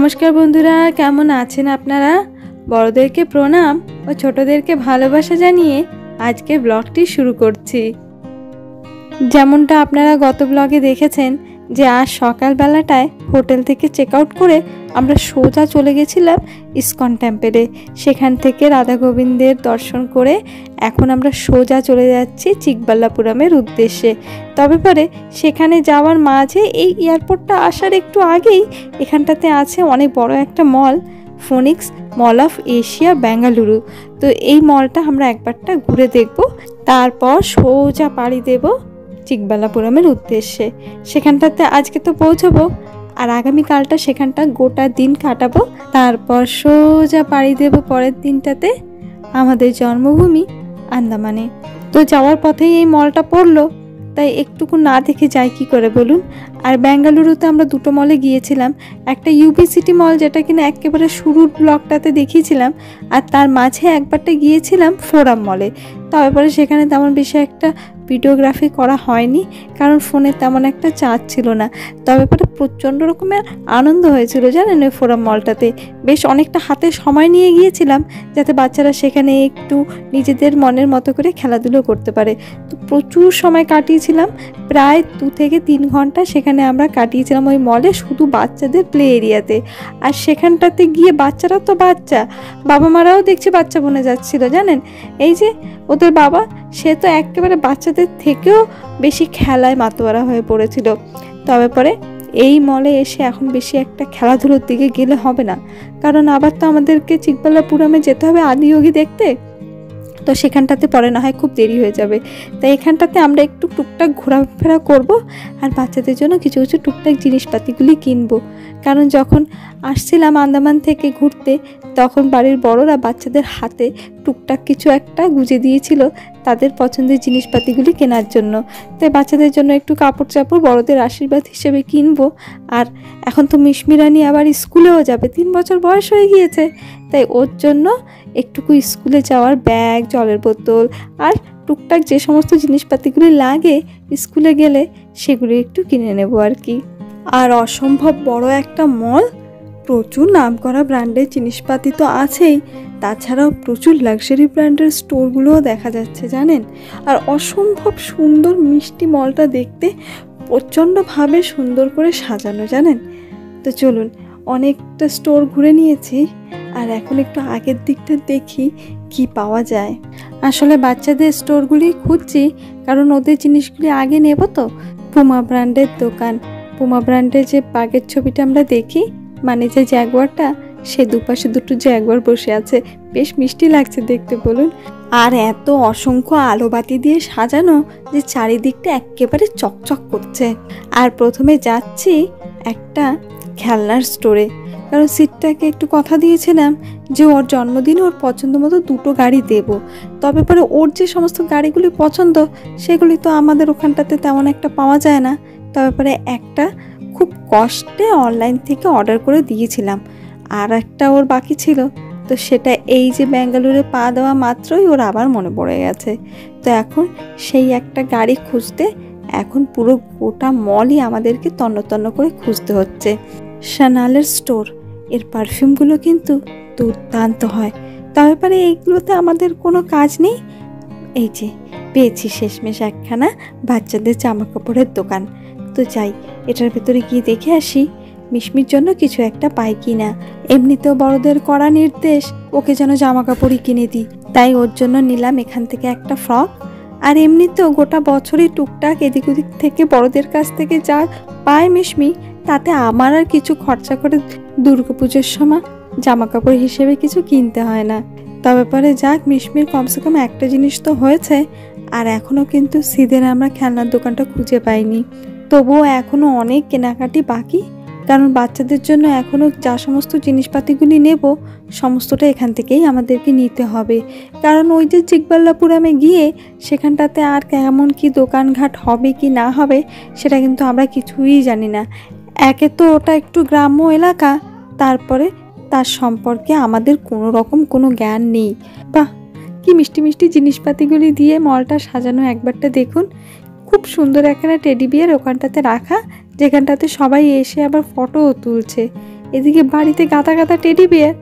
নমস্কার বন্ধুরা, কেমন আছেন আপনারা? বড়দেরকে প্রণাম ও ছোটদেরকে ভালোবাসা জানিয়ে আজকে ব্লগটি শুরু করছি। যেমনটা আপনারা গত ব্লগে দেখেছেন যে আজ সকালবেলাটায় হোটেল থেকে চেক আউট করে আমরা সোজা চলে গেছিলাম ইসকন টেম্পলে। সেখান থেকে রাধা গোবিন্দের দর্শন করে এখন আমরা সোজা চলে যাচ্ছি চিকবাল্লাপুরমের উদ্দেশ্যে। তবে পরে সেখানে যাওয়ার মাঝে এই এয়ারপোর্টটা আসার একটু আগেই এখানটাতে আছে অনেক বড় একটা mall, Phoenix mall of Asia Bengaluru. তো এই মলটা আমরা একবারটা ঘুরে দেখব, তারপর সোজা পাড়ি দেব চিকবাল্লাপুরমের উদ্দেশ্যে। সেখানটাতে আজকে তো পৌঁছবো আর আগামীকালটা সেখানটা গোটা দিন কাটাবো, তারপর সোজা পাড়ি দেব পরের দিনটাতে আমাদের জন্মভূমি আন্দামানে। তো যাওয়ার পথেই এই মলটা পড়লো, তাই একটুকু না দেখে যাই কি করে বলুন। আর বেঙ্গালুরুতে আমরা দুটো মলে গিয়েছিলাম, একটা ইউবি সিটি মল যেটা কিনা একেবারে শুরুর ব্লকটাতে দেখিয়েছিলাম, আর তার মাঝে একবারটা গিয়েছিলাম ফোরাম মলে। তারপরে সেখানে তেমন বেশি একটা ভিডিওগ্রাফি করা হয়নি, কারণ ফোনে তেমন একটা চার্জ ছিল না। তবে পরে প্রচণ্ড রকমের আনন্দ হয়েছিল জানেন ওই ফোরাম মলটাতে। বেশ অনেকটা হাতে সময় নিয়ে গিয়েছিলাম যাতে বাচ্চারা সেখানে একটু নিজেদের মনের মতো করে খেলাধুলো করতে পারে। তো প্রচুর সময় কাটিয়েছিলাম, প্রায় 2 থেকে 3 ঘন্টা সেখানে আমরা কাটিয়েছিলাম ওই মলে, শুধু বাচ্চাদের প্লে এরিয়াতে। আর সেখানটাতে গিয়ে বাচ্চারা তো বাচ্চা, বাবা মারাও দেখছি বাচ্চা বনে যাচ্ছিল জানেন। এই যে ওদের বাবা, সে তো একেবারে বাচ্চাদের থেকেও বেশি খেলায় মাতোয়ারা হয়ে পড়েছিল। তবে পরে এই মলে এসে এখন বেশি একটা খেলাধুলোর দিকে গেলে হবে না, কারণ আবার তো আমাদেরকে চিকবাল্লাপুরমে যেতে হবে আদিযোগী দেখতে। তো সেখানটাতে পরে না হয় খুব দেরি হয়ে যাবে, তাই এখানটাতে আমরা একটু টুকটাক ঘোরাফেরা করব আর বাচ্চাদের জন্য কিছু কিছু টুকটাক জিনিসপাতিগুলি কিনবো। কারণ যখন আসছিলাম আন্দামান থেকে ঘুরতে, তখন বাড়ির বড়রা বাচ্চাদের হাতে টুকটাক কিছু একটা গুজে দিয়েছিল তাদের পছন্দের জিনিসপাতিগুলি কেনার জন্য। তাই বাচ্চাদের জন্য একটু কাপড় চাপড় বড়দের আশীর্বাদ হিসেবে কিনবো। আর এখন তো মিশমিরানি আবার স্কুলেও যাবে, 3 বছর বয়স হয়ে গিয়েছে, তাই ওর জন্য একটুকু স্কুলে যাওয়ার ব্যাগ, জলের বোতল আর টুকটাক যে সমস্ত জিনিসপাতিগুলি লাগে স্কুলে গেলে সেগুলি একটু কিনে নেব আর কি। আর অসম্ভব বড় একটা মল, প্রচুর নামকরা ব্র্যান্ডের জিনিসপাতি তো আছেই, তাছাড়াও প্রচুর লাক্সারি ব্র্যান্ডের স্টোরগুলোও দেখা যাচ্ছে জানেন। আর অসম্ভব সুন্দর মিষ্টি মলটা দেখতে, প্রচণ্ডভাবে সুন্দর করে সাজানো জানেন। তো চলুন, অনেকটা স্টোর ঘুরে নিয়েছি, আর এখন একটু আগের দিকটা দেখি কি পাওয়া যায়। আসলে বাচ্চাদের স্টোরগুলি খুঁজছি, কারণ ওদের জিনিসগুলি আগে নেব। তো পুমা ব্র্যান্ডের দোকান, পুমা ব্র্যান্ডের যে বাঘের ছবিটা আমরা দেখি, মানে যে জ্যাগুয়ারটা, সে দুপাশে দুটো জ্যাগুয়ার বসে আছে, বেশ মিষ্টি লাগছে দেখতে বলুন। আর এত অসংখ্য আলোবাতি দিয়ে সাজানো যে চারিদিকটা একেবারে চকচক করছে। আর প্রথমে যাচ্ছি একটা খেলনার স্টোরে, কারণ সিটটাকে একটু কথা দিয়েছিলাম যে ওর জন্মদিনে ওর পছন্দ মতো 2টো গাড়ি দেব। তবে পরে ওর যে সমস্ত গাড়িগুলি পছন্দ সেগুলি তো আমাদের ওখানটাতে তেমন একটা পাওয়া যায় না। তবে পরে একটা খুব কষ্টে অনলাইন থেকে অর্ডার করে দিয়েছিলাম, আর একটা ওর বাকি ছিল। তো সেটা এই যে বেঙ্গালুরুতে পা দেওয়া মাত্রই ওর আবার মনে পড়ে গেছে। তো এখন সেই একটা গাড়ি খুঁজতে এখন পুরো গোটা মলই আমাদেরকে তন্ন তন্ন করে খুঁজতে হচ্ছে। শানালের স্টোর, এর পারফিউমগুলো কিন্তু দুর্দান্ত হয়। তবে পরে এইগুলোতে আমাদের কোনো কাজ নেই। এই যে পেয়েছি শেষমেশ একখানা বাচ্চাদের জামা কাপড়ের দোকান। তো যাই, এটার ভেতরে গিয়ে দেখে আসি মিশমির জন্য কিছু একটা পাই কি না। এমনিতেও বড়দের কড়া নির্দেশ ওকে যেন জামা কাপড়ই কিনে দিই, তাই ওর জন্য নিলাম এখান থেকে একটা ফ্রক। আর এমনিতেও গোটা বছরই টুকটাক এদিক ওদিক থেকে বড়দের কাছ থেকে যা পায় মিশমি, তাতে আমার আর কিছু খরচা করে দুর্গাপুজোর সময় জামা কাপড় হিসেবে কিছু কিনতে হয় না। তবে পরে যাক, মিশমির কমসে কম একটা জিনিস তো হয়েছে। আর এখনও কিন্তু সিদের আমরা খেলনার দোকানটা খুঁজে পাইনি, তবুও এখনও অনেক কেনাকাটি বাকি। কারণ বাচ্চাদের জন্য এখনও যা সমস্ত জিনিসপাতিগুলি নেব সমস্তটা এখান থেকেই আমাদেরকে নিতে হবে। কারণ ওই যে চিকবাল্লাপুরমে গিয়ে সেখানটাতে আর কেমন কি দোকানঘাট হবে কি না হবে সেটা কিন্তু আমরা কিছুই জানি না। একে তো ওটা একটু গ্রাম্য এলাকা, তারপরে তার সম্পর্কে আমাদের কোনো রকম কোনো জ্ঞান নেই। বাহ, কি মিষ্টি মিষ্টি জিনিসপাতিগুলি দিয়ে মলটা সাজানো, একবারটা দেখুন। খুব সুন্দর একটা টেডি বিয়ার ওখানটাতে রাখা, যেখানটাতে সবাই এসে আবার ফটোও তুলছে। এদিকে বাড়িতে গাদা গাদা টেডি বিয়ার,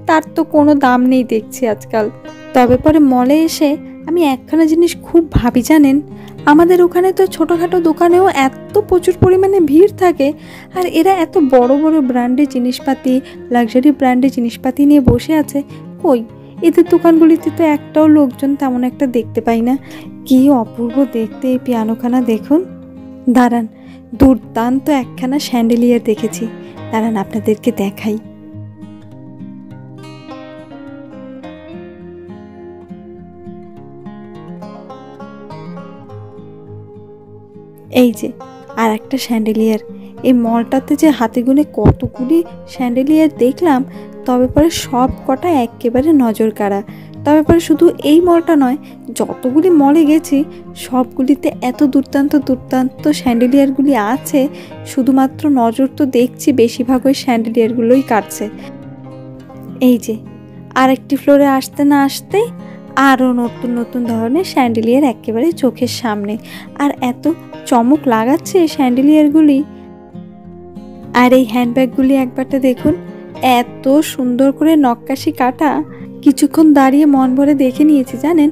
তার তো কোনো দাম নেই দেখছি আজকাল। তবে পরে মলে এসে আমি একখানা জিনিস খুব ভাবি জানেন, আমাদের ওখানে তো ছোটোখাটো দোকানেও এত প্রচুর পরিমাণে ভিড় থাকে, আর এরা এত বড় বড় ব্র্যান্ডের জিনিসপাতি, লাক্সারি ব্র্যান্ডের জিনিসপাতি নিয়ে বসে আছে, কই এদের দোকানগুলিতে তো একটাও লোকজন তেমন একটা দেখতে পাই না। কি অপূর্ব দেখতে এই পিয়ানোখানা দেখুন। দাঁড়ান, দুর্দান্ত একখানা স্যান্ডেলিয়ার দেখেছি, দাঁড়ান আপনাদেরকে দেখাই। এই যে আর একটা স্যান্ডেলিয়ার। এই মলটাতে যে হাতে গুনে কতগুলি স্যান্ডেলিয়ার দেখলাম, তবে পরে সব কটা একেবারে নজর কাড়া। তবে পরে শুধু এই মলটা নয়, যতগুলি মলে গেছি সবগুলিতে এত দুর্দান্ত দুর্দান্ত স্যান্ডেলিয়ারগুলি আছে, শুধুমাত্র নজর তো দেখছি বেশিরভাগ ওই স্যান্ডেলিয়ারগুলোই কাটছে। এই যে আরেকটি ফ্লোরে আসতে না আসতেই আরও নতুন নতুন ধরনের স্যান্ডেলিয়ার একেবারে চোখের সামনে, আর এত চমক লাগাচ্ছে এই স্যান্ডেলিয়ারগুলি। আর এই হ্যান্ডব্যাগগুলি একবারটা দেখুন, এত সুন্দর করে নক্কাশি কাটা, কিছুক্ষণ দাঁড়িয়ে মন ভরে দেখে নিয়েছি জানেন।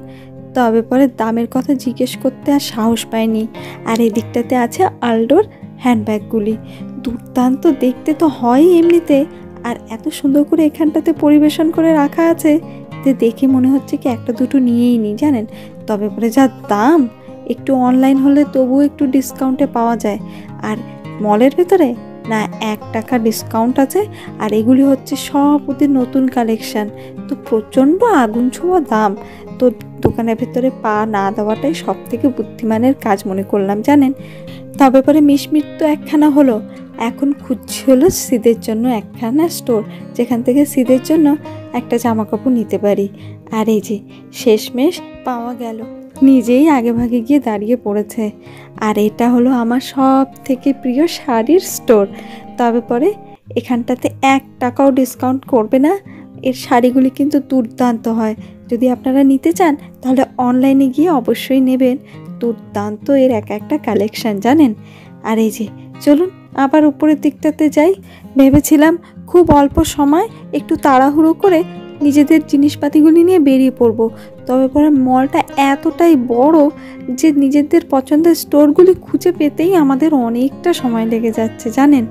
তবে পরে দামের কথা জিজ্ঞেস করতে আর সাহস পাইনি। আর এই দিকটাতে আছে আলডোর হ্যান্ডব্যাগগুলি, দুর্দান্ত দেখতে তো হয় এমনিতে, আর এত সুন্দর করে এখানটাতে পরিবেশন করে রাখা আছে যে দেখে মনে হচ্ছে কি একটা দুটো নিয়েই নিই জানেন। তবে পরে যা দাম, একটু অনলাইন হলে তবুও একটু ডিসকাউন্টে পাওয়া যায়, আর মলের ভেতরে না 1 টাকা ডিসকাউন্ট আছে। আর এগুলি হচ্ছে সব ওদের নতুন কালেকশান, তো প্রচণ্ড আগুন ছোঁয়া দাম। তো দোকানের ভেতরে পা না দেওয়াটাই সব থেকে বুদ্ধিমানের কাজ মনে করলাম জানেন। তবে পরে মিশমিট তো একখানা হলো, এখন খুঁজছি হলো শীতের জন্য একখানা স্টোর, যেখান থেকে শীতের জন্য একটা জামা কাপড় নিতে পারি। আর এই যে শেষমেশ পাওয়া গেল, নিজেই আগে ভাগে গিয়ে দাঁড়িয়ে পড়েছে। আর এটা হলো আমার সব থেকে প্রিয় শাড়ির স্টোর। তবে পরে এখানটাতে 1 টাকাও ডিসকাউন্ট করবে না। এর শাড়িগুলি কিন্তু দুর্দান্ত হয়, যদি আপনারা নিতে চান তাহলে অনলাইনে গিয়ে অবশ্যই নেবেন। দুর্দান্ত এর একটা কালেকশান জানেন। আর এই যে চলুন আবার উপরের দিকটাতে যাই। ভেবেছিলাম খুব অল্প সময় একটু তাড়াহুড়ো করে নিজেদের জিনিসপাতিগুলি নিয়ে বেরিয়ে পড়ব, তবে পরে মলটা এতটাই বড় যে নিজেদের পছন্দের স্টোরগুলি খুঁজে পেতেই আমাদের অনেকটা সময় লেগে যাচ্ছে জানেন।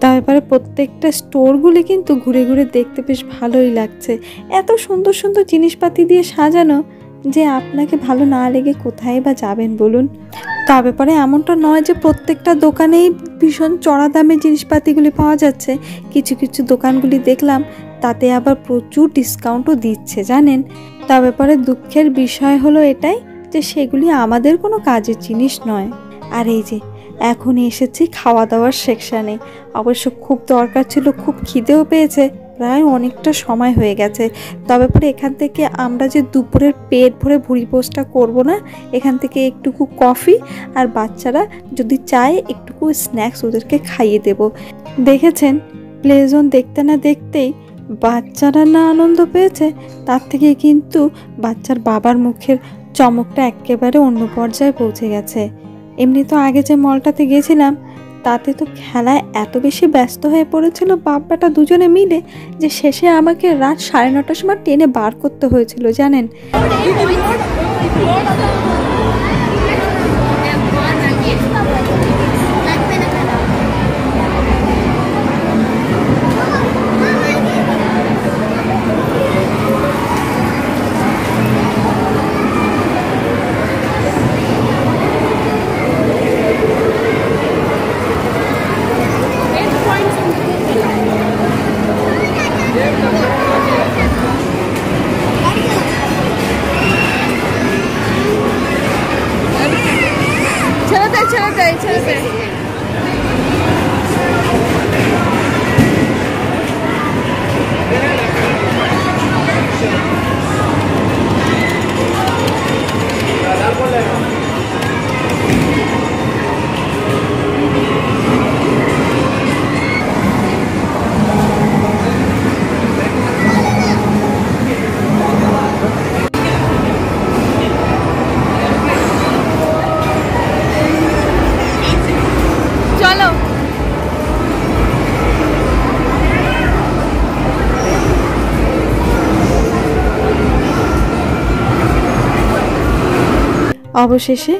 তবে পরে প্রত্যেকটা স্টোরগুলি কিন্তু ঘুরে ঘুরে দেখতে বেশ ভালোই লাগছে, এত সুন্দর সুন্দর জিনিসপাতি দিয়ে সাজানো যে আপনাকে ভালো না লেগে কোথায় বা যাবেন বলুন। তবে পরে এমনটা নয় যে প্রত্যেকটা দোকানেই ভীষণ চড়া দামে জিনিসপাতিগুলি পাওয়া যাচ্ছে, কিছু কিছু দোকানগুলি দেখলাম তাতে আবার প্রচুর ডিসকাউন্টও দিচ্ছে জানেন। তবে পরে দুঃখের বিষয় হলো এটাই যে সেগুলি আমাদের কোনো কাজের জিনিস নয়। আর এই যে এখন এসেছি খাওয়া দাওয়ার সেকশানে, অবশ্য খুব দরকার ছিল, খুব খিদেও পেয়েছে, প্রায় অনেকটা সময় হয়ে গেছে। তবে পরে এখান থেকে আমরা যে দুপুরের পেট ভরে ভুঁড়ি পোস্টটা করবো না, এখান থেকে একটুকু কফি আর বাচ্চারা যদি চায় একটুকু স্ন্যাক্স ওদেরকে খাইয়ে দেব। দেখেছেন প্লে জোন দেখতে না দেখতেই বাচ্চারা না আনন্দ পেয়েছে, তার থেকে কিন্তু বাচ্চার বাবার মুখের চমকটা একেবারে অন্য পর্যায়ে পৌঁছে গেছে। এমনি তো আগে যে মলটাতে গেছিলাম তাতে তো খেলায় এত বেশি ব্যস্ত হয়ে পড়েছিল বাপ বেটা দুজনে মিলে যে শেষে আমাকে রাত 9:30টার সময় টেনে বার করতে হয়েছিল জানেন। অবশেষে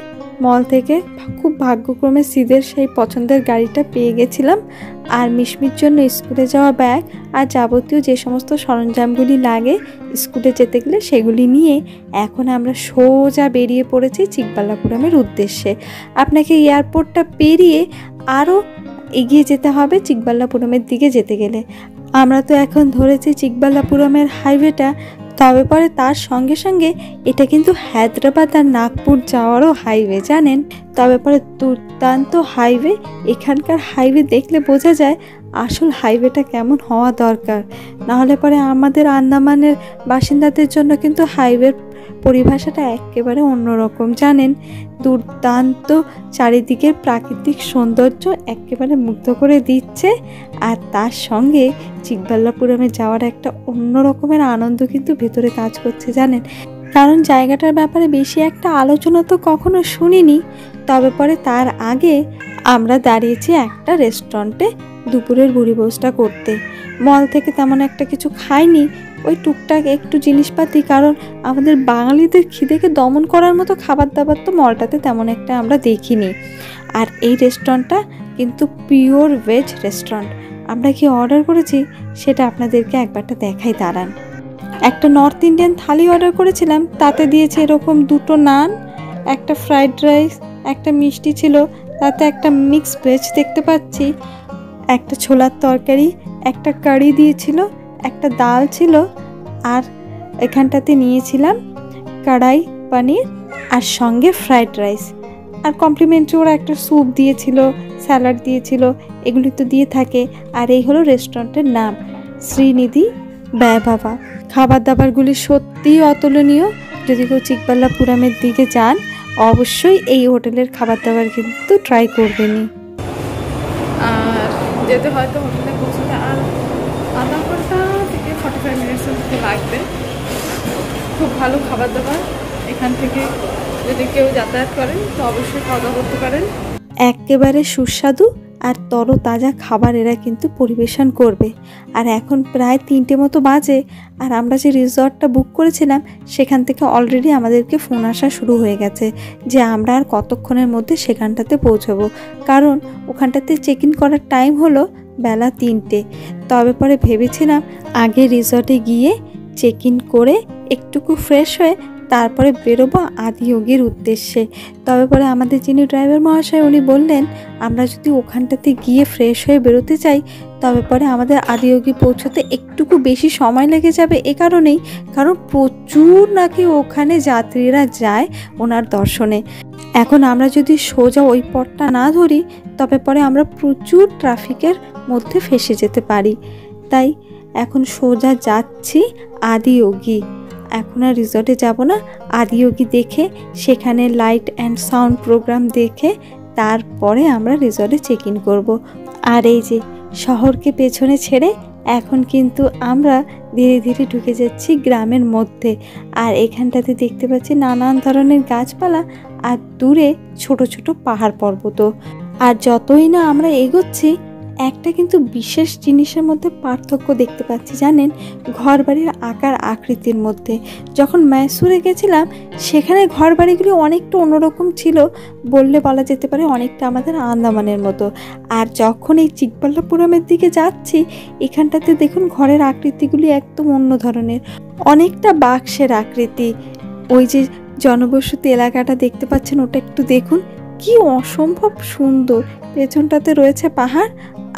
মল থেকে খুব ভাগ্যক্রমে সিদের সেই পছন্দের গাড়িটা পেয়ে গেছিলাম। আর মিশমির জন্য স্কুলে যাওয়া ব্যাগ আর যাবতীয় যে সমস্ত সরঞ্জামগুলি লাগে স্কুলে যেতে গেলে সেগুলি নিয়ে এখন আমরা সোজা বেরিয়ে পড়েছি চিকবাল্লাপুরমের উদ্দেশ্যে। আপনাকে এয়ারপোর্টটা পেরিয়ে আরও এগিয়ে যেতে হবে চিকবাল্লাপুরমের দিকে যেতে গেলে। আমরা তো এখন ধরেছি চিকবাল্লাপুরমের হাইওয়েটা, তবে পরে তার সঙ্গে সঙ্গে এটা কিন্তু হায়দ্রাবাদ আর নাগপুর যাওয়ারও হাইওয়ে, জানেন। তবে পরে দুর্দান্ত হাইওয়ে। এখানকার হাইওয়ে দেখলে বোঝা যায় আসল হাইওয়েটা কেমন হওয়া দরকার। নাহলে পরে আমাদের আন্দামানের বাসিন্দাদের জন্য কিন্তু হাইওয়ের পরিভাষাটা একেবারে অন্যরকম, জানেন। দুর্দান্ত চারিদিকের প্রাকৃতিক সৌন্দর্য একেবারে মুগ্ধ করে দিচ্ছে। আর তার সঙ্গে চিকবাল্লাপুরমে যাওয়ার একটা অন্য রকমের আনন্দ কিন্তু ভেতরে কাজ করছে, জানেন। কারণ জায়গাটার ব্যাপারে বেশি একটা আলোচনা তো কখনো শুনিনি। তবে পরে তার আগে আমরা দাঁড়িয়েছি একটা রেস্টুরেন্টে দুপুরের ভুরিভোজটা করতে। মল থেকে তেমন একটা কিছু খাইনি, ওই টুকটাক একটু জিনিসপাতি, কারণ আমাদের বাঙালিদের খিদেকে দমন করার মতো খাবার দাবার তো মলটাতে তেমন একটা আমরা দেখিনি। আর এই রেস্টুরেন্টটা কিন্তু পিওর ভেজ রেস্টুরেন্ট। আমরা কি অর্ডার করেছি সেটা আপনাদেরকে একবারটা দেখাই, দাঁড়ান। একটা নর্থ ইন্ডিয়ান থালি অর্ডার করেছিলাম, তাতে দিয়েছে এরকম 2টো নান, একটা ফ্রাইড রাইস, একটা মিষ্টি ছিল, তাতে একটা মিক্স ভেজ দেখতে পাচ্ছি, একটা ছোলার তরকারি, একটা কারি দিয়েছিল, একটা ডাল ছিল, আর এখানটাতে নিয়েছিলাম কড়াই পনির আর সঙ্গে ফ্রাইড রাইস। আর কমপ্লিমেন্টারি ওরা একটা স্যুপ দিয়েছিল, স্যালাড দিয়েছিল, এগুলি তো দিয়ে থাকে। আর এই হলো রেস্টুরেন্টের নাম, শ্রীনিধি বাবা। খাবার দাবারগুলি সত্যিই অতুলনীয়। যদি কেউ চিকবাল্লাপুরমের দিকে যান অবশ্যই এই হোটেলের খাবার দাবার কিন্তু ট্রাই করবেনই। আর যেতে হয়তো হোটেলে পৌঁছতে আর আধা ঘন্টা থেকে 45 মিনিটের মতো লাগবে। খুব ভালো খাবার দাবার, এখান থেকে যদি কেউ যাতায়াত করেন তো অবশ্যই খাওয়া দাওয়া করতে পারেন। একেবারে সুস্বাদু আর তরতাজা খাবার এরা কিন্তু পরিবেশন করবে। আর এখন প্রায় 3টে মতো বাজে, আর আমরা যে রিসর্টটা বুক করেছিলাম সেখান থেকে অলরেডি আমাদেরকে ফোন আসা শুরু হয়ে গেছে যে আমরা আর কতক্ষণের মধ্যে সেখানটাতে পৌঁছবো। কারণ ওখানটাতে চেক ইন করার টাইম হলো বেলা 3টে। তবে পরে ভেবেছিলাম আগে রিসর্টে গিয়ে চেক ইন করে একটুকু ফ্রেশ হয়ে তারপরে বেরোবো আদিয়োগীর উদ্দেশ্যে। তবে পরে আমাদের যিনি ড্রাইভার মহাশয় উনি বললেন আমরা যদি ওখানটাতে গিয়ে ফ্রেশ হয়ে বেরোতে চাই তবে পরে আমাদের আদিয়োগী পৌঁছতে একটুকু বেশি সময় লেগে যাবে। এ কারণেই, কারণ প্রচুর নাকি ওখানে যাত্রীরা যায় ওনার দর্শনে। এখন আমরা যদি সোজা ওই পথটা না ধরি তবে পরে আমরা প্রচুর ট্রাফিকের মধ্যে ফেসে যেতে পারি। তাই এখন সোজা যাচ্ছি আদিয়োগী। এখন আর রিসর্টে যাব না, আদিয়োগী দেখে সেখানে লাইট অ্যান্ড সাউন্ড প্রোগ্রাম দেখে তারপরে আমরা রিসর্টে চেক ইন করবো। আর এই যে শহরকে পেছনে ছেড়ে এখন কিন্তু আমরা ধীরে ধীরে ঢুকে যাচ্ছি গ্রামের মধ্যে। আর এখানটাতে দেখতে পাচ্ছি নানান ধরনের গাছপালা আর দূরে ছোট ছোট পাহাড় পর্বত। আর যতই না আমরা এগোচ্ছি একটা কিন্তু বিশেষ জিনিসের মধ্যে পার্থক্য দেখতে পাচ্ছি, জানেন, ঘরবাড়ির আকার আকৃতির মধ্যে। যখন মাইসুরে গেছিলাম সেখানে ঘরবাড়িগুলি অনেকটা অন্যরকম ছিল, বললে বলা যেতে পারে অনেকটা আমাদের আন্দামানের মতো। আর যখন এই চিকবাল্লাপুরমের দিকে যাচ্ছি এখানটাতে দেখুন ঘরের আকৃতিগুলি একদম অন্য ধরনের, অনেকটা বাক্সের আকৃতি। ওই যে জনবসতি এলাকাটা দেখতে পাচ্ছেন ওটা একটু দেখুন, কি অসম্ভব সুন্দর। পেছনটাতে রয়েছে পাহাড়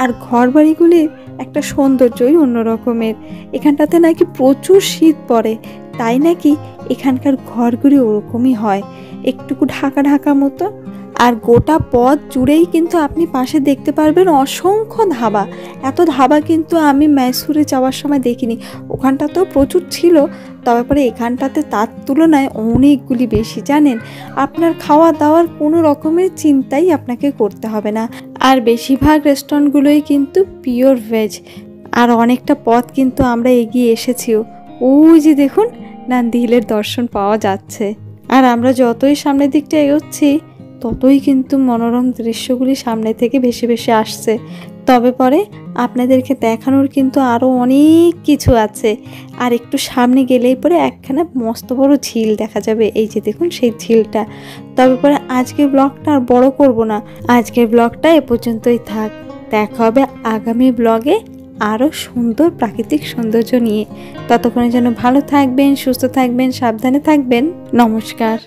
আর ঘরবাড়িগুলির একটা সৌন্দর্যই অন্য রকমের। এখানটাতে নাকি প্রচুর শীত পড়ে, তাই নাকি এখানকার ঘরগুলি ওরকমই হয়, একটুকু ঢাকা ঢাকা মতো। আর গোটা পথ জুড়েই কিন্তু আপনি পাশে দেখতে পারবেন অসংখ্য ধাবা। এত ধাবা কিন্তু আমি মাইসুরে যাওয়ার সময় দেখিনি, ওখানটাতেও প্রচুর ছিল, তবে পরে এখানটাতে তার তুলনায় অনেকগুলি বেশি, জানেন। আপনার খাওয়া দাওয়ার কোনো রকমের চিন্তাই আপনাকে করতে হবে না। আর বেশিরভাগ রেস্টুরেন্টগুলোই কিন্তু পিওর ভেজ। আর অনেকটা পথ কিন্তু আমরা এগিয়ে এসেছিও, ওই যে দেখুন নান্দি হিলের দর্শন পাওয়া যাচ্ছে। আর আমরা যতই সামনের দিকটা এগোচ্ছি ততই কিন্তু মনোরম দৃশ্যগুলি সামনে থেকে ভেসে ভেসে আসছে। তবে পরে আপনাদেরকে দেখানোর কিন্তু আরও অনেক কিছু আছে। আর একটু সামনে গেলেই পরে একখানা মস্ত বড় ঝিল দেখা যাবে, এই যে দেখুন সেই ঝিলটা। তবে পরে আজকের ব্লগটা আর বড় করব না, আজকের ব্লগটা এ পর্যন্তই থাক। দেখা হবে আগামী ব্লগে আরও সুন্দর প্রাকৃতিক সৌন্দর্য নিয়ে। ততক্ষণে যেন ভালো থাকবেন, সুস্থ থাকবেন, সাবধানে থাকবেন। নমস্কার।